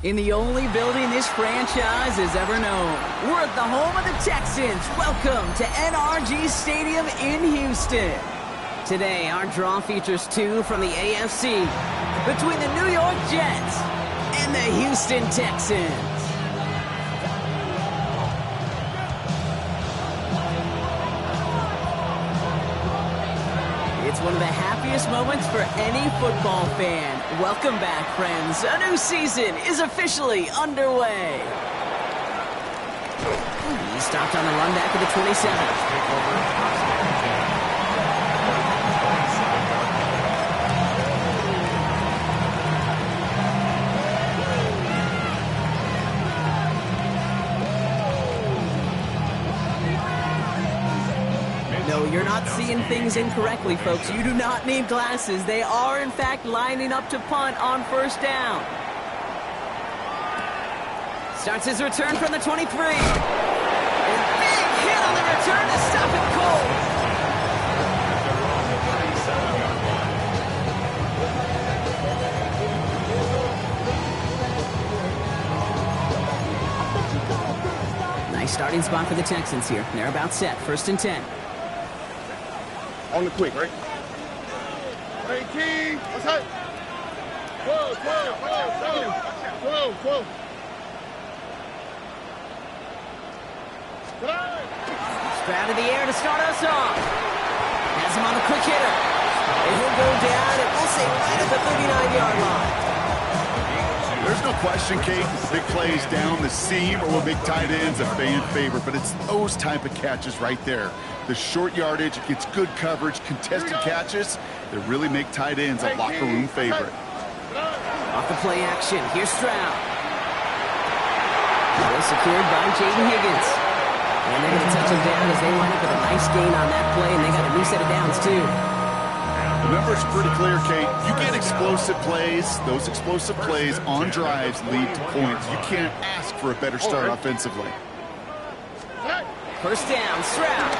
In the only building this franchise has ever known. We're at the home of the Texans. Welcome to NRG Stadium in Houston. Today, our draw features two from the AFC between the New York Jets and the Houston Texans. It's one of the happiest moments for any football fan. Welcome back, friends. A new season is officially underway. He stopped on the run back of the 27. No, you're not seeing things incorrectly, folks. You do not need glasses. They are, in fact, lining up to punt on first down. Starts his return from the 23. And big hit on the return to stop it cold. Nice starting spot for the Texans here. They're about set. 1st and 10. On the quick, right? Hey, King, what's up? 12. Straight to the air to start us off. Has him on the quick hitter. And he'll go down, and we'll say right at the 39-yard line. There's no question, Kate, big plays down the seam or big tight ends a fan favorite, but it's those type of catches right there. The short yardage, it gets good coverage, contested catches that really make tight ends a locker room favorite. Off the play action, here's Stroud. Well secured by Jaden Higgins. And they're going to touch him down as they line up with a nice gain on that play, and they got a new set of downs, too. The number's pretty clear, Kate. You get explosive plays. Those explosive plays on drives lead to points. You can't ask for a better start offensively. First down, Stroud.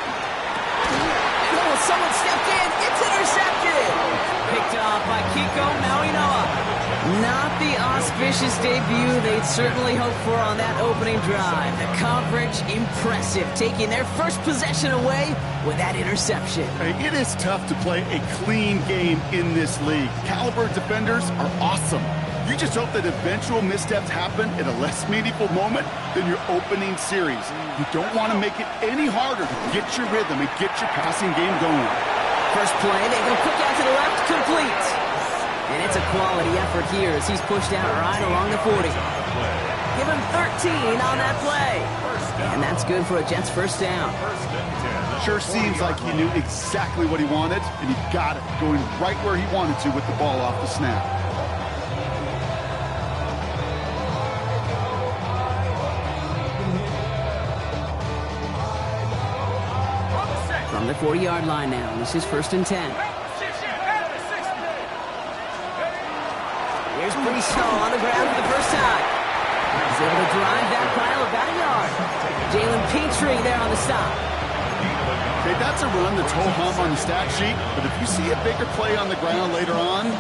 Oh, someone stepped in. It's intercepted. Picked off by Kiko Mauinoa. Not the auspicious debut they'd certainly hoped for on that opening drive. The coverage, impressive, taking their first possession away with that interception. Hey, it is tough to play a clean game in this league. Caliber defenders are awesome. You just hope that eventual missteps happen at a less meaningful moment than your opening series. You don't want to make it any harder to get your rhythm and get your passing game going. First play, they go quick out to the left, complete. And it's a quality effort here as he's pushed out right along the 40. Give him 13 on that play. And that's good for a Jets first down. Sure seems like he knew exactly what he wanted, and he got it, going right where he wanted to with the ball off the snap. From the 40-yard line now, this is 1st and 10. Here's Brees Hall on the ground for the first time. He's able to drive that pile about a yard. Jalen Petrie there on the stop. Okay, that's a run that's ho-hum on the stat sheet, but if you see a bigger play on the ground later on,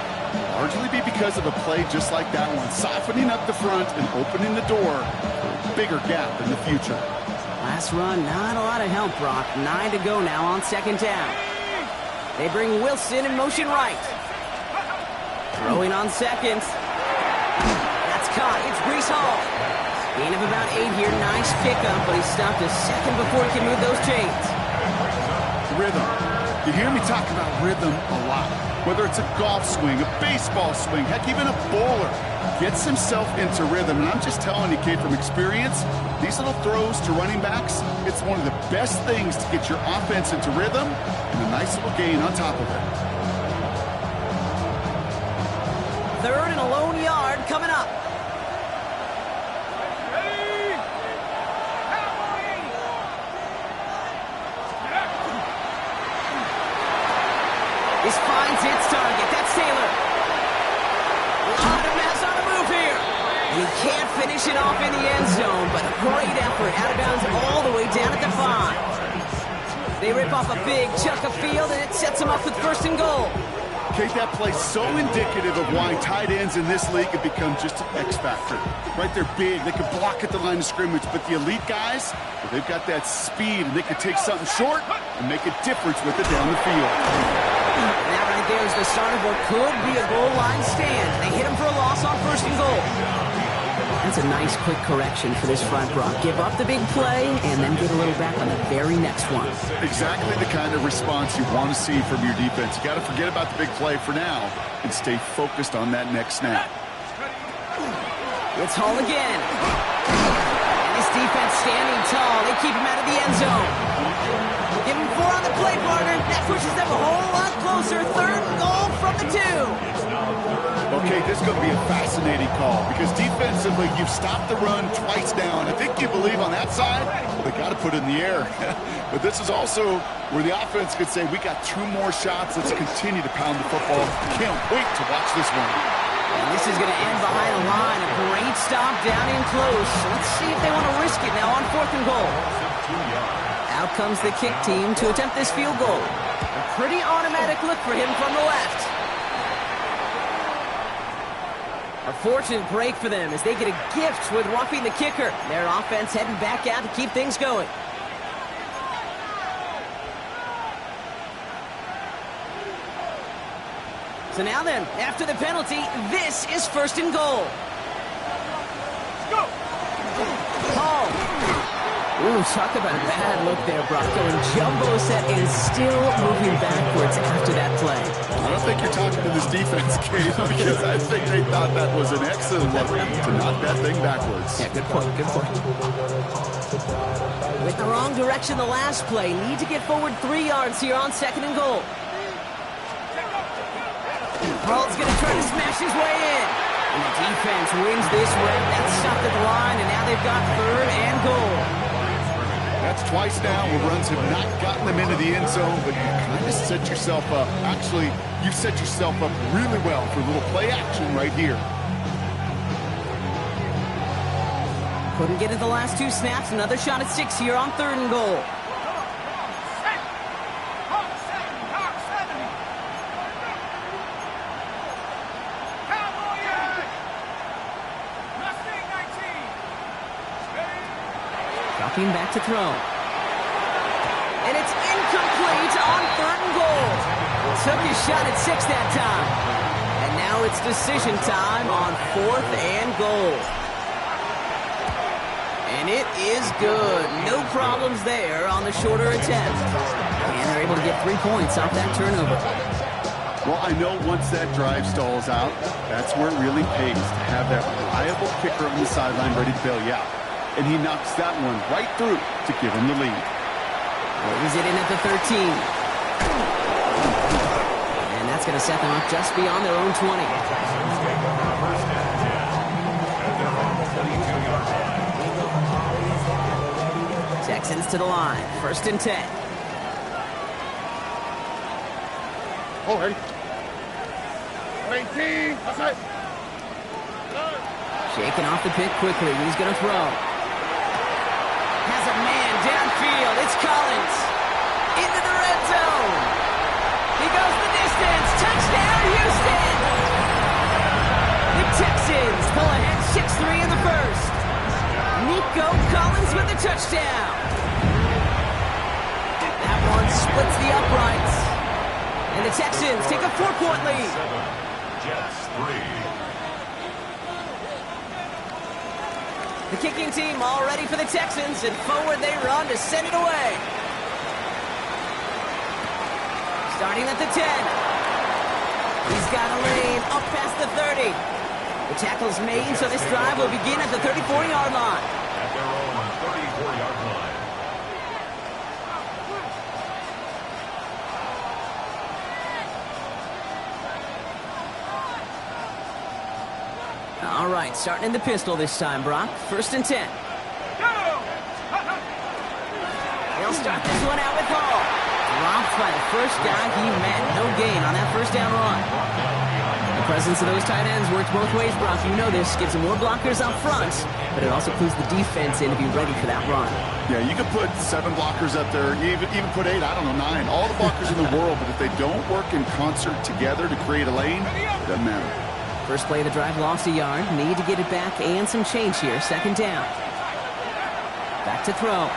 largely be because of a play just like that one, softening up the front and opening the door for a bigger gap in the future. Last run, not a lot of help, Brock. 9 to go now on 2nd down. They bring Wilson in motion right. Throwing on 2nd. That's caught. It's Brees Hall. Gain of about 8 here. Nice pickup, but he stopped a second before he can move those chains. Rhythm. You hear me talk about rhythm a lot. Whether it's a golf swing, a baseball swing, heck, even a bowler gets himself into rhythm. And I'm just telling you, kid, from experience, these little throws to running backs, it's one of the best things to get your offense into rhythm and a nice little gain on top of it. 3rd and a lone yard coming up. This finds its target. That's Taylor. A lot of mess on the move here. And he can't finish it off in the end zone, but a great effort out of bounds all the way down at the 5. They rip off a big chunk of field, and it sets them up with 1st and goal. Kate, that play so indicative of why tight ends in this league have become just an X factor. Right, they're big, they can block at the line of scrimmage, but the elite guys, well, they've got that speed, and they can take something short and make a difference with it down the field. That right there is the start of what could be a goal line stand. They hit him for a loss on 1st and goal. That's a nice quick correction for this front, Brock. Give up the big play and then get a little back on the very next one. Exactly the kind of response you want to see from your defense. You got to forget about the big play for now and stay focused on that next snap. It's Hall again. And this defense standing tall. They keep him out of the end zone. Give him 4 on the play, partner. That pushes them a whole lot closer. 3rd and goal from the 2. Okay, this is going to be a fascinating call because defensively, you've stopped the run twice now, and I think you believe on that side, well, they got to put it in the air. But this is also where the offense could say, we got 2 more shots. Let's continue to pound the football. Can't wait to watch this one. And this is going to end behind the line. A great stop down in close. Let's see if they want to risk it now on 4th and goal. Out comes the kick team to attempt this field goal. A pretty automatic look for him from the left. A fortunate break for them as they get a gift with roughing the kicker. Their offense heading back out to keep things going. So now then, after the penalty, this is 1st and goal. Go! Hall. Ooh, talk about a bad look there, Brock. Going jumbo set and still moving backwards after that play. I don't think you're talking to this defense, Kate, because I think they thought that was an excellent look to knock that thing backwards. Yeah, good point, good point. With the wrong direction the last play, need to get forward 3 yards here on 2nd and goal. Hall's going to try to smash his way in. And the defense wins this rep. That's stopped at the line, and now they've got 3rd and goal. That's twice now where runs have not gotten them into the end zone, but you kind of set yourself up. Actually, you set yourself up really well for a little play action right here. Couldn't get it the last 2 snaps. Another shot at 6 here on 3rd and goal. Dropping back to throw. And it's incomplete on 3rd and goal. Took his shot at 6 that time. And now it's decision time on 4th and goal. And it is good. No problems there on the shorter attempt. And they're able to get 3 points off that turnover. Well, I know once that drive stalls out, that's where it really pays to have that reliable kicker on the sideline ready to bail you out. And he knocks that one right through to give him the lead. Is it in at the 13? And that's going to set them up just beyond their own 20. Texans to the line. 1st and 10. Oh, ready. 19. That's it. Shaking off the pick quickly. He's going to throw. Has a man downfield. It's Collins. Into the red zone. He goes the distance. Touchdown, Houston. The Texans pull ahead 6-3 in the 1st. Nico Collins with the touchdown. That one splits the uprights. And the Texans take a 4-point lead. Jets 3. The kicking team all ready for the Texans, and forward they run to send it away. Starting at the 10. He's got a lane up past the 30. The tackle's made, so this drive will begin at the 34-yard line. At their own 34-yard line. All right, starting in the pistol this time, Brock. 1st and 10. They'll start this one out with Hall. Dropped by the first guy he met. No gain on that 1st down run. presence of those tight ends works both ways, Brock. You know this. Gives them more blockers up front, but it also clues the defense in to be ready for that run. Yeah, you could put 7 blockers up there, even put 8, I don't know, 9. All the blockers in the world, but if they don't work in concert together to create a lane, it doesn't matter. First play of the drive lost a yard. Need to get it back and some change here. Second down. Back to throw.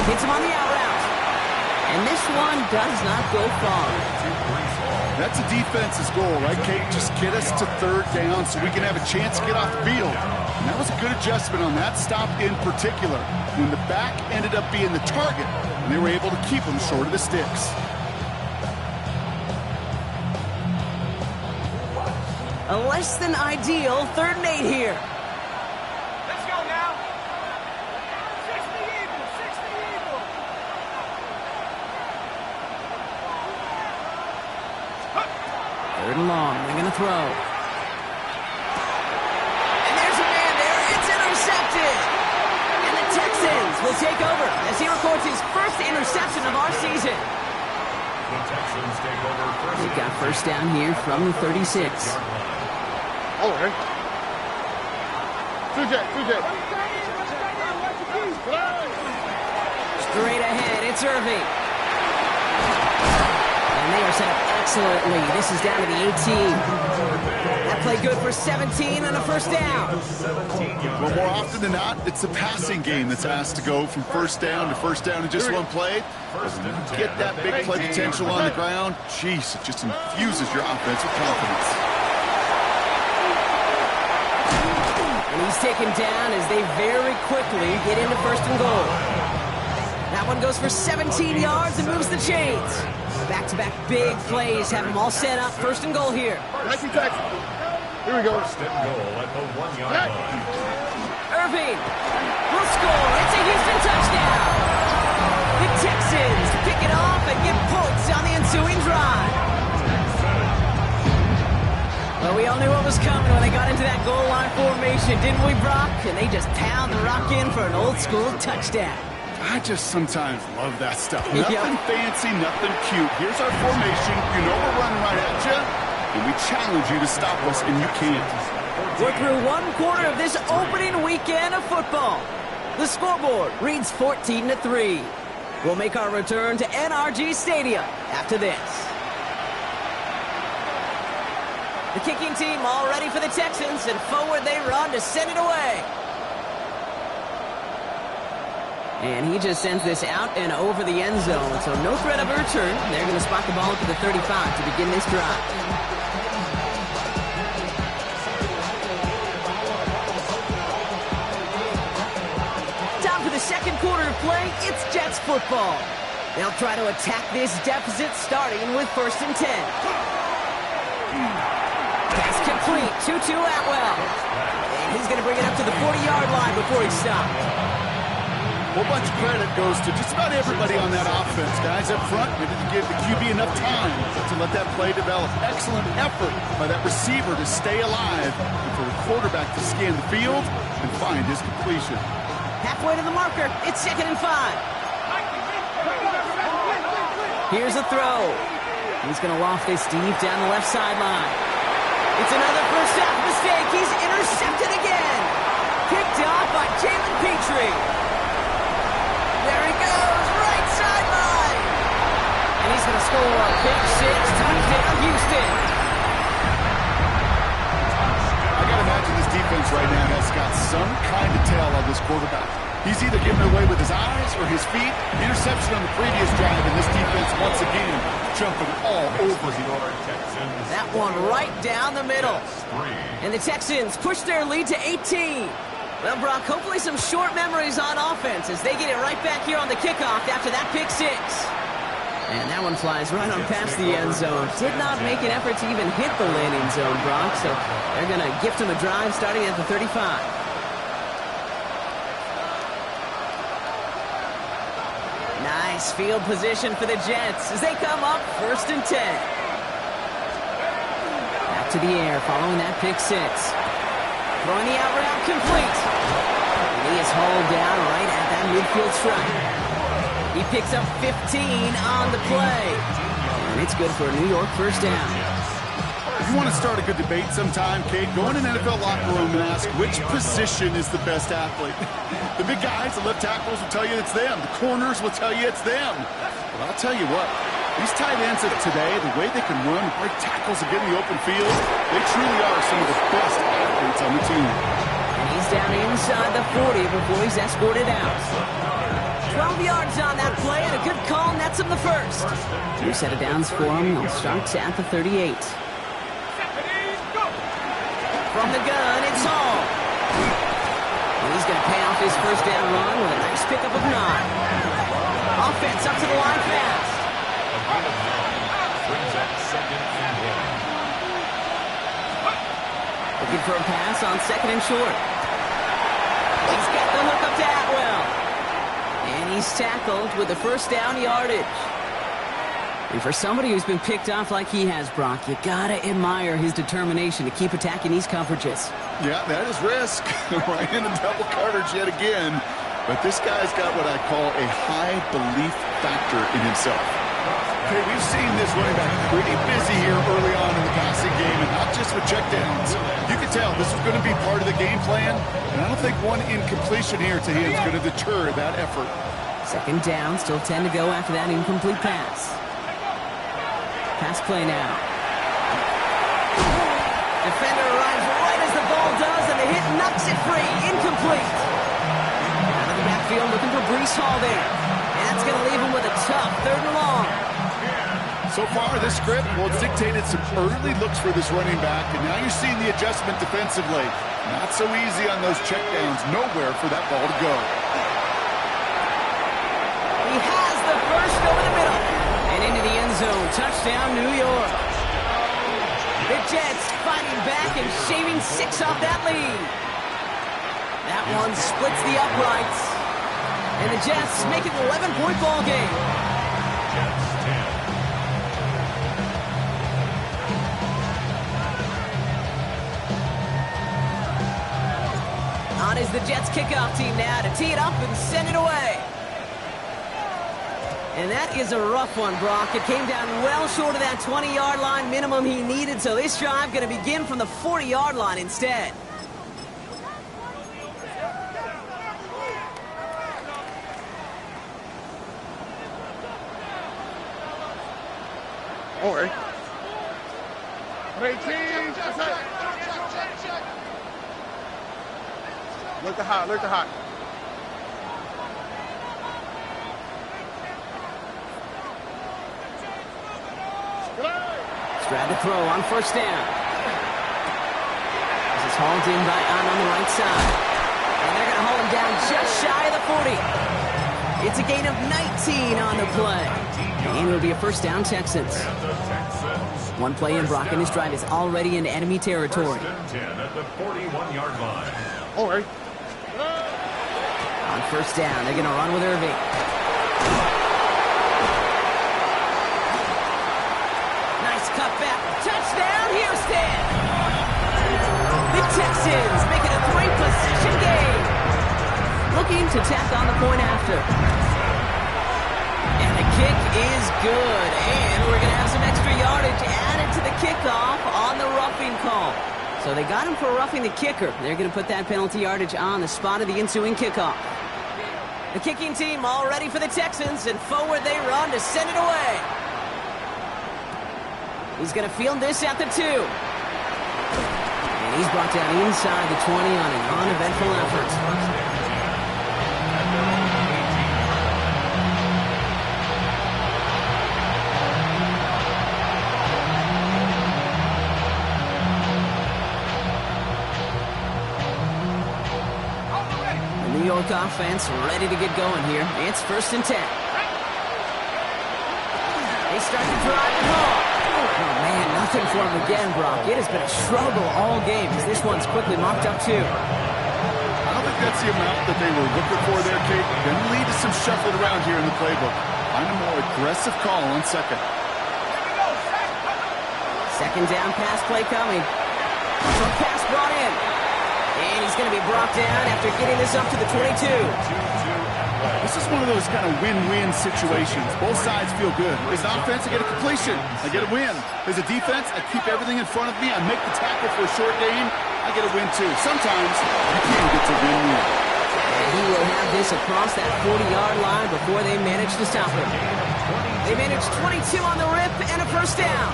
Hits him on the out route. And this one does not go far. That's a defense's goal, right, Kate? Just get us to third down so we can have a chance to get off the field. And that was a good adjustment on that stop in particular, when the back ended up being the target, and they were able to keep him short of the sticks. A less than ideal 3rd and 8 here. Let's go now. 60 Eagles, 60 Eagles. Third and long. They're going to throw. And there's a man there. It's intercepted. And the Texans will take over as he records his first interception of our season. The Texans take over first. They've got first down here from the 36. Okay. 2J. Straight ahead, it's Irving. And they are set up excellently. This is down to the 18. That play good for 17 and a first down. Well, more often than not, it's the passing game that's asked to go from first down in just one play. Get that big play potential on the ground. Jeez, it just infuses your offense with confidence. And he's taken down as they very quickly get into first and goal. That one goes for 17 yards and moves the chains. Back-to-back big plays have them all set up. First and goal here. Here we go. First and goal at the 1-yard line. Irving will score. It's a Houston touchdown. The Texans pick it off and get points on the ensuing drive. Well, we all knew what was coming when they got into that goal line formation, didn't we, Brock? And they just pound the rock in for an old-school touchdown. I just sometimes love that stuff. Yeah. Nothing fancy, nothing cute. Here's our formation. You know we're running right at you, and we challenge you to stop us, and you can't. We're through one quarter of this opening weekend of football. The scoreboard reads 14-3. We'll make our return to NRG Stadium after this. The kicking team all ready for the Texans, and forward they run to send it away. And he just sends this out and over the end zone, so no threat of a return. They're going to spot the ball to the 35 to begin this drive. Time for the second quarter of play. It's Jets football. They'll try to attack this deficit starting with first and 10. Pass complete. 2-2 Atwell. And he's going to bring it up to the 40-yard line before he's stopped. A whole bunch of credit goes to just about everybody on that offense. Guys up front, we didn't give the QB enough time to let that play develop. Excellent effort by that receiver to stay alive and for the quarterback to scan the field and find his completion. Halfway to the marker. It's 2nd and 5. Here's a throw. He's going to loft this deep down the left sideline. It's another first half mistake. He's intercepted again. Picked off by Jalen Petrie. There he goes, right sideline. And he's going to score a big 6, touchdown Houston. I got to imagine this defense right now has got some kind of tail on this quarterback. He's either giving it away with his eyes or his feet. Interception on the previous drive, and this defense once again jumping all over the Texans. That one right down the middle. And the Texans push their lead to 18. Well, Brock, hopefully some short memories on offense as they get it right back here on the kickoff after that pick 6. And that one flies right on past the end zone. Did not make an effort to even hit the landing zone, Brock, so they're going to gift him a drive starting at the 35. Nice field position for the Jets as they come up first and 10. Back to the air following that pick 6. Throwing the out route complete. And he is hauled down right at that midfield stripe. He picks up 15 on the play. And it's good for a New York first down. If you want to start a good debate sometime, Kate, go in an NFL locker room and ask which position is the best athlete. The big guys, the left tackles will tell you it's them. The corners will tell you it's them. But I'll tell you what, these tight ends of today, the way they can run, break tackles, and get in the open field, they truly are some of the best athletes on the team. And he's down inside the 40 before he's escorted out. 12 yards on that play, and a good call nets him the first. New set of downs for him. They'll start at the 38. From the gun, it's Hall. And he's going to pay off his first down run with a nice pickup of 9. Offense up to the line fast. Brings up second and 1. Looking for a pass on second and short. He's got the hook up to Atwell. And he's tackled with the first down yardage. And for somebody who's been picked off like he has, Brock, you gotta admire his determination to keep attacking these coverages. Yeah, that is risk. Right into double coverage yet again. But this guy's got what I call a high belief factor in himself. Okay, we've seen this running back pretty busy here early on in the passing game, and not just with checkdowns. You can tell this is going to be part of the game plan, and I don't think one incompletion here to him is going to deter that effort. Second down, still 10 to go after that incomplete pass. Pass play now. Defender arrives right as the ball does, and the hit knocks it free. Incomplete. Out of the backfield looking for Breece Hall there. And that's going to leave him with a tough 3rd and long. So far, this script, well, it's dictated some early looks for this running back, and now you're seeing the adjustment defensively. Not so easy on those checkdowns. Nowhere for that ball to go. He has the first over the middle. And into the end zone. Touchdown, New York. The Jets fighting back and shaving 6 off that lead. That one splits the uprights. And the Jets make it an 11-point ball game. On is the Jets kickoff team now to tee it up and send it away. And that is a rough one, Brock. It came down well short of that 20-yard line minimum he needed, so this drive going to begin from the 40-yard line instead. All right. Look to hot, look to hot. Strad to throw on first down. This is hauled in by on the right side. And they're going to haul him down just shy of the 40. It's a gain of 19 on the play. And it'll be a first down, Texans. One play in, Brock, and this drive is already in enemy territory. First and 10 at the 41-yard line. All right. On first down, they're going to run with Irving. Nice cutback. Touchdown, Houston! The Texans make it a 3-possession game. Looking to tack on the point after. And the kick is good. And we're going to have some extra yardage added to the kickoff on the roughing call. So they got him for roughing the kicker. They're going to put that penalty yardage on the spot of the ensuing kickoff. The kicking team all ready for the Texans, and forward they run to send it away. He's going to field this at the 2. And he's brought down inside the 20 on an uneventful effort. The New York offense ready to get going here. It's first and 10. They start to drive it home. Oh, man, nothing for him again, Brock. It has been a struggle all game as this one's quickly mopped up, too. I don't think that's the amount that they were looking for there, Kate. Going to lead to some shuffling around here in the playbook. Find a more aggressive call on second. Second down pass play coming. Short pass brought in. And he's going to be brought down after getting this up to the 22. This is one of those kind of win-win situations. Both sides feel good. As an offense, I get a completion. I get a win. As a defense, I keep everything in front of me. I make the tackle for a short gain. I get a win, too. Sometimes, you can't get to win-win. And he will have this across that 40-yard line before they manage to stop him. They manage 22 on the rip and a first down.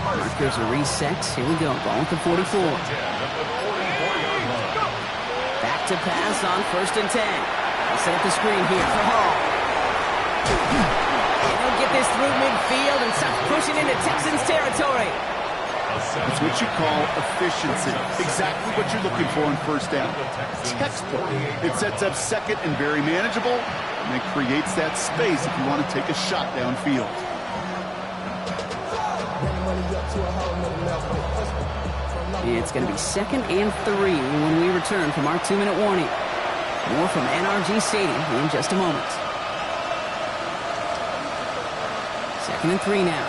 Markers are reset. Here we go. Ball at the 44. Back to pass on 1st and 10. They'll set up the screen here for Hall. And he'll get this through midfield and start pushing into Texans territory. It's what you call efficiency. Exactly what you're looking for on 1st down. Textbook. It sets up 2nd and very manageable, and it creates that space if you want to take a shot downfield. It's going to be 2nd and 3 when we return from our 2-minute warning. More from NRG Stadium in just a moment. 2nd and 3 now.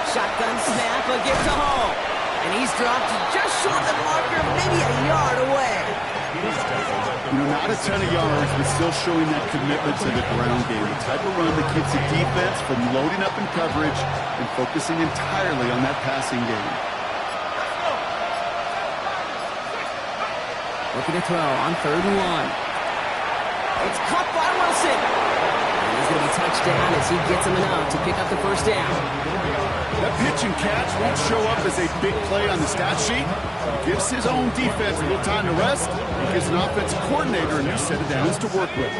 Shotgun snap, a gift to Hall. And he's dropped just short of the marker, maybe a yard away. Not a ton of yards, but still showing that commitment to the ground game. The type of run that keeps the defense from loading up in coverage and focusing entirely on that passing game. Looking to throw on 3rd and 1. It's caught by Wilson. And he's going to be touched down as he gets him enough to pick up the first down. That pitch and catch won't show up as a big play on the stat sheet. It gives his own defense a little time to rest. It gives an offensive coordinator a new set of downs to work with.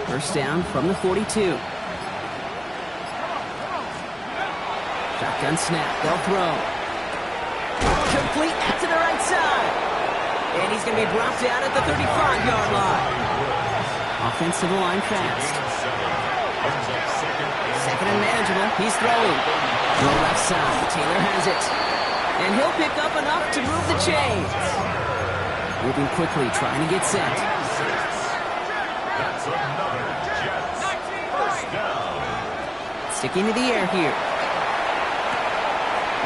First down from the 42. Shotgun snap. They'll throw. Complete out to the right side. And he's going to be brought down at the 35-yard line. Offensive line fast. 2nd and manageable. He's throwing. Throw left side. Taylor has it. And he'll pick up enough to move the chains. Moving quickly, trying to get set. That's another Jets first down. Sticking to the air here.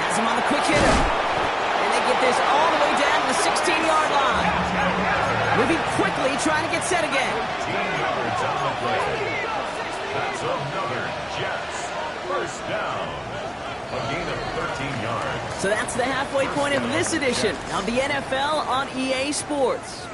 Has him on the quick hitter. And they get this all the way down to the 16-yard line. Moving quickly, trying to get set again. 10 yards on the play. That's another Jets first down. A gain of 13 yards. So that's the halfway point of this edition of the NFL on EA Sports.